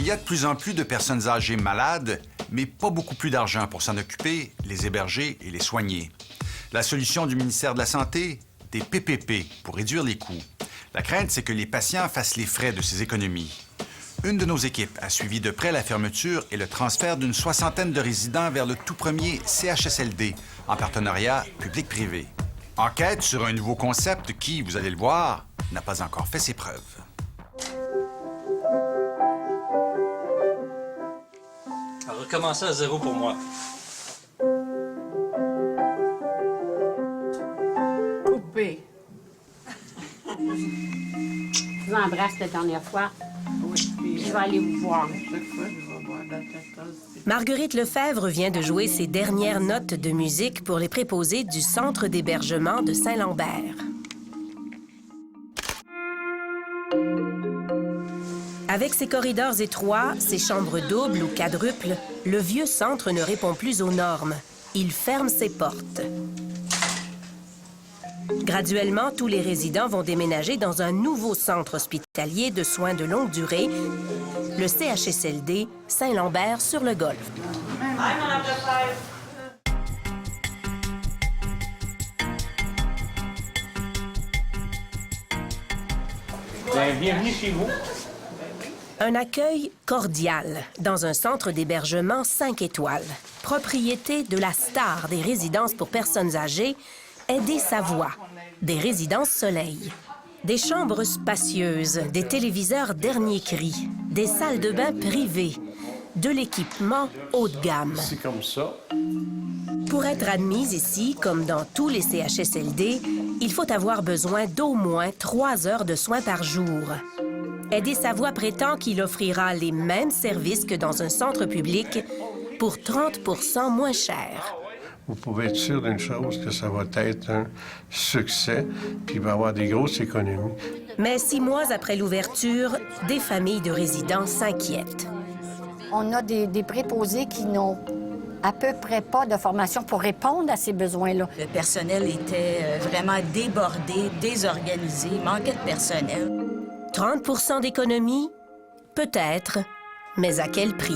Il y a de plus en plus de personnes âgées malades, mais pas beaucoup plus d'argent pour s'en occuper, les héberger et les soigner. La solution du ministère de la Santé? Des PPP pour réduire les coûts. La crainte, c'est que les patients fassent les frais de ces économies. Une de nos équipes a suivi de près la fermeture et le transfert d'une soixantaine de résidents vers le tout premier CHSLD, en partenariat public-privé. Enquête sur un nouveau concept qui, vous allez le voir, n'a pas encore fait ses preuves. On va recommencer à zéro pour moi. Coupé. Je vous embrasse la dernière fois. Oui, puis, Je vais aller vous voir. chaque fois, je vais boire dans ta tasse. Marguerite Lefebvre vient de jouer ses dernières notes de musique pour les préposés du centre d'hébergement de Saint-Lambert. Avec ses corridors étroits, ses chambres doubles ou quadruples, le vieux centre ne répond plus aux normes. Il ferme ses portes. Graduellement, tous les résidents vont déménager dans un nouveau centre hospitalier de soins de longue durée, le CHSLD Saint-Lambert-sur-le-Golfe. Bienvenue chez vous. Un accueil cordial dans un centre d'hébergement 5 étoiles, propriété de la star des résidences pour personnes âgées, Aidé Savoie, des résidences Soleil. Des chambres spacieuses, des téléviseurs dernier cri, des salles de bain privées, de l'équipement haut de gamme. C'est comme ça. Pour être admise ici, comme dans tous les CHSLD, il faut avoir besoin d'au moins 3 heures de soins par jour. Aidé Savoie prétend qu'il offrira les mêmes services que dans un centre public pour 30 % moins cher. Vous pouvez être sûr d'une chose, que ça va être un succès, puis il va y avoir des grosses économies. Mais 6 mois après l'ouverture, des familles de résidents s'inquiètent. On a des préposés qui n'ont à peu près pas de formation pour répondre à ces besoins-là. Le personnel était vraiment débordé, désorganisé, manquait de personnel. 30 % d'économie? Peut-être, mais à quel prix?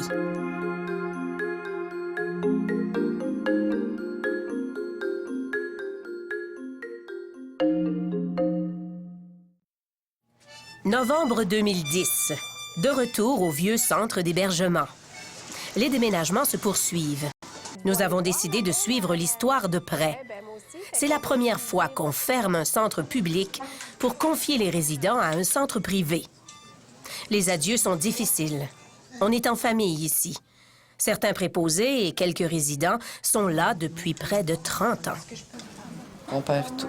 Novembre 2010. De retour au vieux centre d'hébergement. Les déménagements se poursuivent. Nous avons décidé de suivre l'histoire de près. C'est la première fois qu'on ferme un centre public pour confier les résidents à un centre privé. Les adieux sont difficiles. On est en famille ici. Certains préposés et quelques résidents sont là depuis près de 30 ans. On perd tout.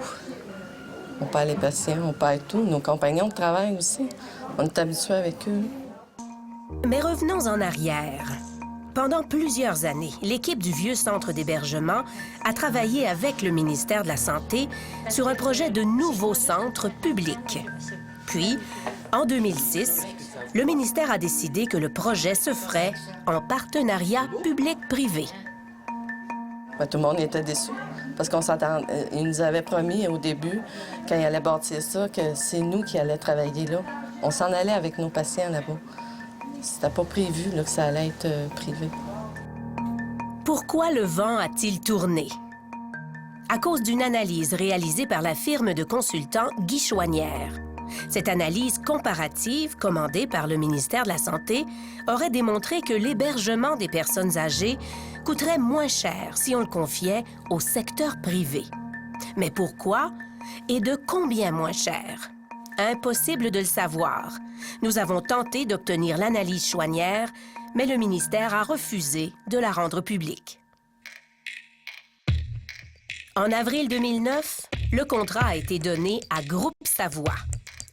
On perd les patients, on perd tout. Nos compagnons de travail aussi. On est habitués avec eux. Mais revenons en arrière. Pendant plusieurs années, l'équipe du vieux centre d'hébergement a travaillé avec le ministère de la Santé sur un projet de nouveau centre public. Puis, en 2006, le ministère a décidé que le projet se ferait en partenariat public-privé. Ouais, tout le monde était déçu parce qu'on s'entend. Ils nous avaient promis au début, quand ils allaient bâtir ça, que c'est nous qui allions travailler là. On s'en allait avec nos patients là-bas. C'était pas prévu là, que ça allait être privé. Pourquoi le vent a-t-il tourné? À cause d'une analyse réalisée par la firme de consultants Guy Chouanière. Cette analyse comparative, commandée par le ministère de la Santé, aurait démontré que l'hébergement des personnes âgées coûterait moins cher si on le confiait au secteur privé. Mais pourquoi et de combien moins cher? Impossible de le savoir. Nous avons tenté d'obtenir l'analyse Chouanière, mais le ministère a refusé de la rendre publique. En avril 2009, le contrat a été donné à Groupe Savoie.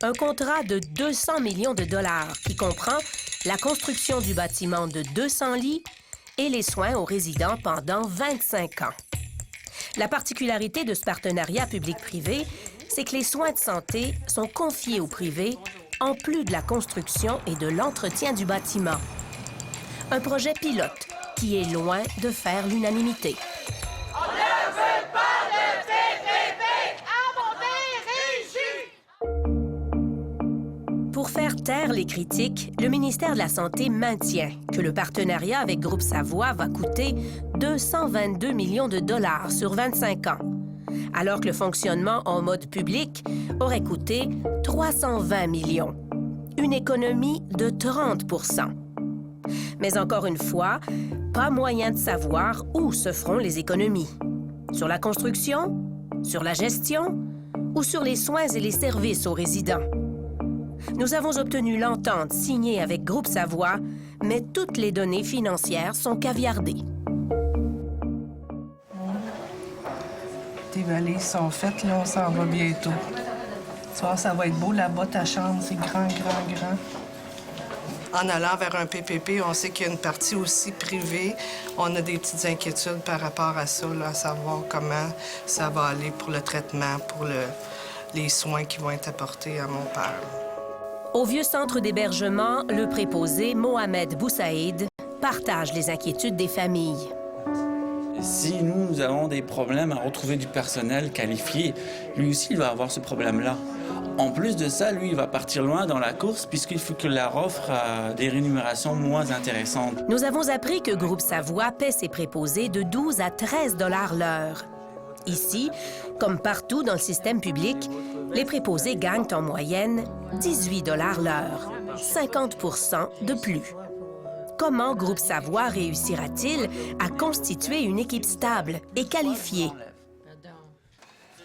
Un contrat de 200 millions de dollars qui comprend la construction du bâtiment de 200 lits et les soins aux résidents pendant 25 ans. La particularité de ce partenariat public-privé, c'est que les soins de santé sont confiés au privé en plus de la construction et de l'entretien du bâtiment. Un projet pilote qui est loin de faire l'unanimité. On ne veut pas de PPP à Montérégie! Pour faire taire les critiques, le ministère de la Santé maintient que le partenariat avec Groupe Savoie va coûter 222 millions de dollars sur 25 ans, alors que le fonctionnement en mode public aurait coûté 320 millions, une économie de 30 %. Mais encore une fois, pas moyen de savoir où se feront les économies. Sur la construction, sur la gestion ou sur les soins et les services aux résidents. Nous avons obtenu l'entente signée avec Groupe Savoie, mais toutes les données financières sont caviardées. Tes valises sont faites, là, on s'en va bientôt. Tu vois, ça va être beau, là-bas, ta chambre, c'est grand, grand, grand. En allant vers un PPP, on sait qu'il y a une partie aussi privée. On a des petites inquiétudes par rapport à ça, là, à savoir comment ça va aller pour le traitement, pour les soins qui vont être apportés à mon père. Au vieux centre d'hébergement, le préposé Mohamed Boussaïd partage les inquiétudes des familles. Si nous avons des problèmes à retrouver du personnel qualifié, lui aussi, il va avoir ce problème-là. En plus de ça, lui, il va partir loin dans la course puisqu'il faut qu'il leur offre des rémunérations moins intéressantes. Nous avons appris que Groupe Savoie paie ses préposés de 12 à 13 $ l'heure. Ici, comme partout dans le système public, les préposés gagnent en moyenne 18 $ l'heure, 50 % de plus. Comment Groupe Savoie réussira-t-il à constituer une équipe stable et qualifiée?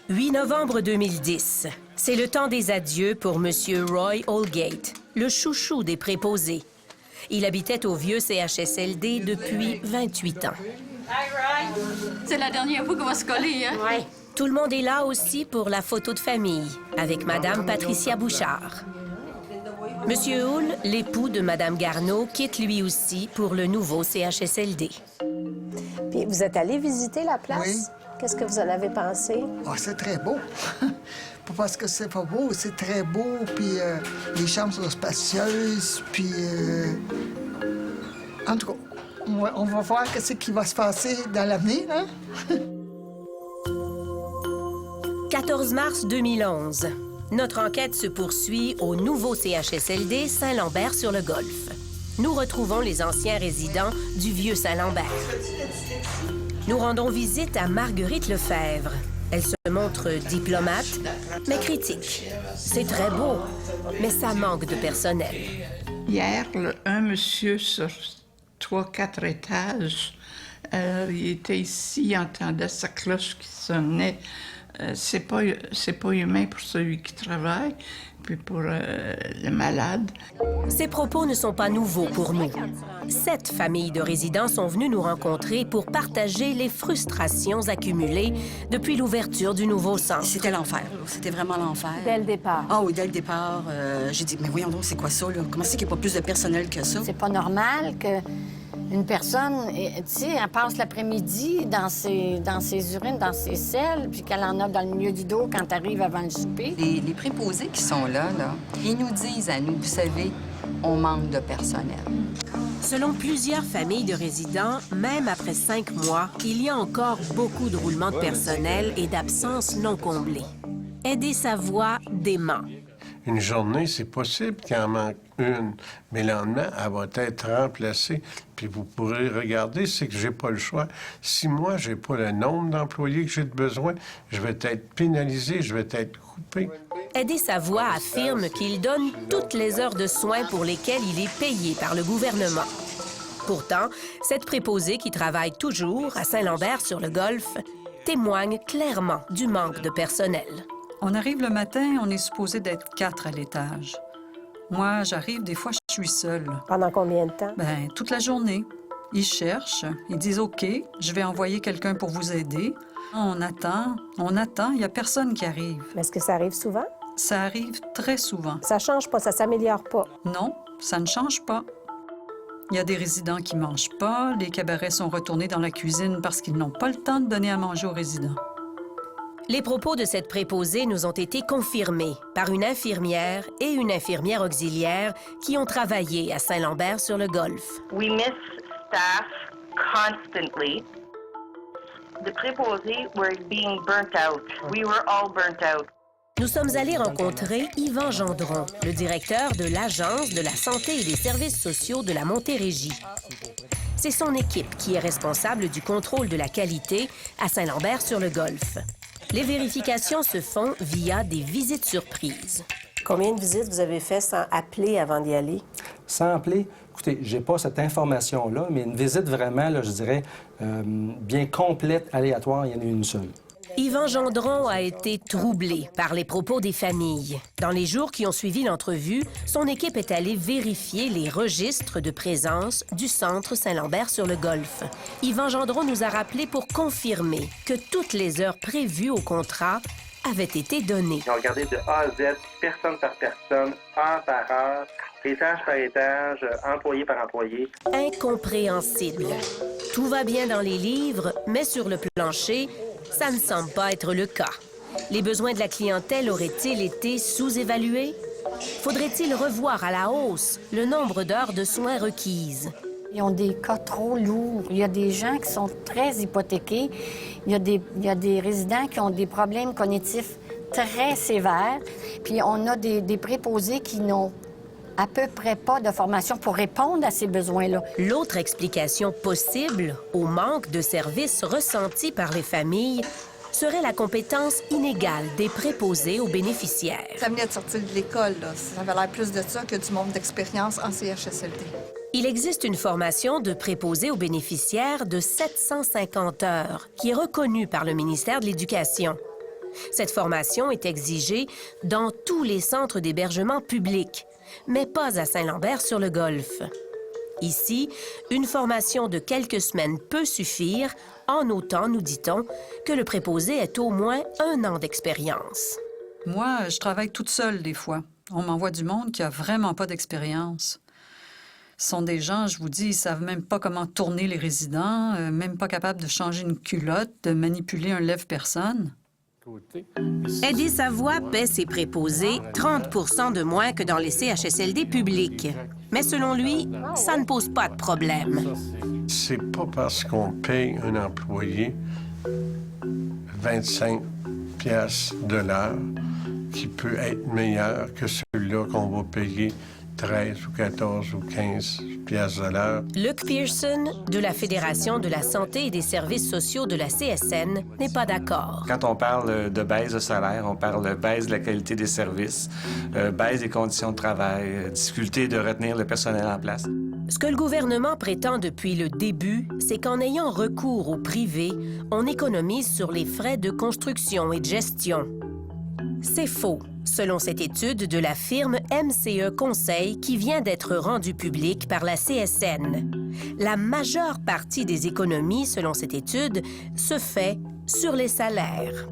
8 novembre 2010. C'est le temps des adieux pour M. Roy Holgate, le chouchou des préposés. Il habitait au vieux CHSLD depuis 28 ans. C'est la dernière fois qu'on va se coller, hein? Oui. Tout le monde est là aussi pour la photo de famille, avec Mme Patricia Bouchard. M. Hull, l'époux de Mme Garneau, quitte lui aussi pour le nouveau CHSLD. Puis vous êtes allé visiter la place? Oui. Qu'est-ce que vous en avez pensé? Ah, c'est très beau. Pas parce que c'est pas beau, c'est très beau. Puis les chambres sont spacieuses. Puis en tout cas, on va voir ce qui va se passer dans l'avenir. Hein? 14 mars 2011. Notre enquête se poursuit au nouveau CHSLD Saint-Lambert-sur-le-Golfe. Nous retrouvons les anciens résidents du vieux Saint-Lambert. Nous rendons visite à Marguerite Lefebvre. Elle se montre diplomate, mais critique. C'est très beau, mais ça manque de personnel. Hier, un monsieur sur 3-4 étages, il était ici, il entendait sa cloche qui sonnait. C'est pas humain pour celui qui travaille, puis pour le malade. Ces propos ne sont pas nouveaux pour nous. 7 familles de résidents sont venues nous rencontrer pour partager les frustrations accumulées depuis l'ouverture du nouveau centre. C'était l'enfer, c'était vraiment l'enfer. Dès le départ? Ah oui, dès le départ. J'ai dit, mais voyons donc, c'est quoi ça, là? Comment c'est qu'il n'y a pas plus de personnel que ça? C'est pas normal que une personne, tu sais, elle passe l'après-midi dans ses urines, dans ses selles, puis qu'elle en a dans le milieu du dos quand elle arrive avant le souper. Les préposés qui sont là, ils nous disent à nous, vous savez, on manque de personnel. Selon plusieurs familles de résidents, même après 5 mois, il y a encore beaucoup de roulements de personnel et d'absences non comblées. Aider Savoie dément. Une journée, c'est possible qu'il en manque une, mais le lendemain, elle va être remplacée. Puis vous pourrez regarder, c'est que j'ai pas le choix. Si moi, j'ai pas le nombre d'employés que j'ai de besoin, je vais être pénalisé, je vais être coupé. Aider Savoie affirme qu'il donne toutes les heures de soins pour lesquelles il est payé par le gouvernement. Pourtant, cette préposée qui travaille toujours à Saint-Lambert-sur-le-Golfe témoigne clairement du manque de personnel. On arrive le matin, on est supposé d'être 4 à l'étage. Moi, j'arrive, des fois, je suis seule. Pendant combien de temps? Bien, toute la journée. Ils cherchent, ils disent « OK, je vais envoyer quelqu'un pour vous aider ». On attend, il n'y a personne qui arrive. Mais est-ce que ça arrive souvent? Ça arrive très souvent. Ça change pas, ça s'améliore pas? Non, ça ne change pas. Il y a des résidents qui ne mangent pas, les cabarets sont retournés dans la cuisine parce qu'ils n'ont pas le temps de donner à manger aux résidents. Les propos de cette préposée nous ont été confirmés par une infirmière et une infirmière auxiliaire qui ont travaillé à Saint-Lambert-sur-le-Golfe. We miss staff constantly. The préposés were being burnt out. We were all burnt out. Nous sommes allés rencontrer Yvan Gendron, le directeur de l'Agence de la santé et des services sociaux de la Montérégie. C'est son équipe qui est responsable du contrôle de la qualité à Saint-Lambert-sur-le-Golfe. Les vérifications se font via des visites surprises. Combien de visites vous avez fait sans appeler avant d'y aller? Sans appeler? Écoutez, j'ai pas cette information-là, mais une visite vraiment, là, je dirais, bien complète, aléatoire, il y en a une seule. Yvan Gendron a été troublé par les propos des familles. Dans les jours qui ont suivi l'entrevue, son équipe est allée vérifier les registres de présence du centre Saint-Lambert-sur-le-Golfe. Yvan Gendron nous a rappelé pour confirmer que toutes les heures prévues au contrat avaient été données. Ils ont regardé de A à Z, personne par personne, heure par heure, étage par étage, employé par employé. Incompréhensible. Tout va bien dans les livres, mais sur le plancher, ça ne semble pas être le cas. Les besoins de la clientèle auraient-ils été sous-évalués? Faudrait-il revoir à la hausse le nombre d'heures de soins requises? Ils ont des cas trop lourds. Il y a des gens qui sont très hypothéqués. Il y a des résidents qui ont des problèmes cognitifs très sévères. Puis on a des préposés qui n'ont à peu près pas de formation pour répondre à ces besoins-là. L'autre explication possible au manque de services ressentis par les familles serait la compétence inégale des préposés aux bénéficiaires. Ça venait de sortir de l'école, là. Ça avait l'air plus de ça que du monde d'expérience en CHSLD. Il existe une formation de préposés aux bénéficiaires de 750 heures qui est reconnue par le ministère de l'Éducation. Cette formation est exigée dans tous les centres d'hébergement publics, mais pas à Saint-Lambert-sur-le-Golfe. Ici, une formation de quelques semaines peut suffire, en autant, nous dit-on, que le préposé ait au moins 1 an d'expérience. Moi, je travaille toute seule des fois. On m'envoie du monde qui a vraiment pas d'expérience. Ce sont des gens, je vous dis, ils savent même pas comment tourner les résidents, même pas capables de changer une culotte, de manipuler un lève-personne. Aider Savoie paie ses préposés 30 de moins que dans les CHSLD publics. Mais selon lui, ça ne pose pas de problème. C'est pas parce qu'on paye un employé 25 piastres de l'heure qui peut être meilleur que celui-là qu'on va payer 13 ou 14 ou 15 piastres de l'heure. Luc Pearson, de la Fédération de la santé et des services sociaux de la CSN, n'est pas d'accord. Quand on parle de baisse de salaire, on parle de baisse de la qualité des services, baisse des conditions de travail, difficulté de retenir le personnel en place. Ce que le gouvernement prétend depuis le début, c'est qu'en ayant recours au privé, on économise sur les frais de construction et de gestion. C'est faux, selon cette étude de la firme MCE Conseil qui vient d'être rendue publique par la CSN. La majeure partie des économies, selon cette étude, se fait sur les salaires.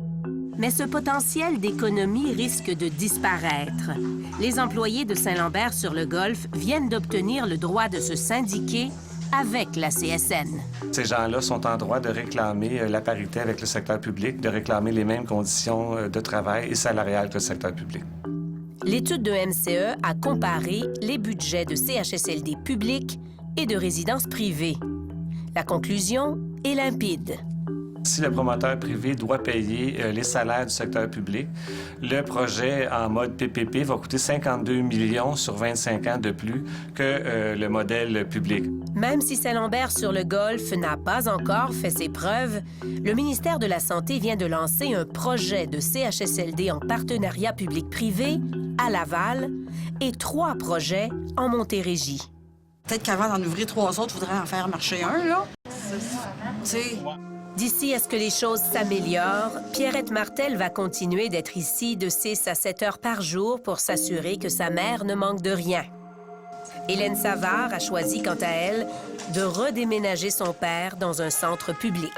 Mais ce potentiel d'économie risque de disparaître. Les employés de Saint-Lambert-sur-le-Golfe viennent d'obtenir le droit de se syndiquer avec la CSN. Ces gens-là sont en droit de réclamer la parité avec le secteur public, de réclamer les mêmes conditions de travail et salariales que le secteur public. L'étude de MCE a comparé les budgets de CHSLD publics et de résidences privées. La conclusion est limpide. Si le promoteur privé doit payer les salaires du secteur public, le projet en mode PPP va coûter 52 millions sur 25 ans de plus que le modèle public. Même si Saint-Lambert-sur-le-Golfe n'a pas encore fait ses preuves, le ministère de la Santé vient de lancer un projet de CHSLD en partenariat public-privé à Laval et 3 projets en Montérégie. Peut-être qu'avant d'en ouvrir 3 autres, il faudrait en faire marcher un, là. D'ici à ce que les choses s'améliorent, Pierrette Martel va continuer d'être ici de 6 à 7 heures par jour pour s'assurer que sa mère ne manque de rien. Hélène Savard a choisi, quant à elle, de redéménager son père dans un centre public.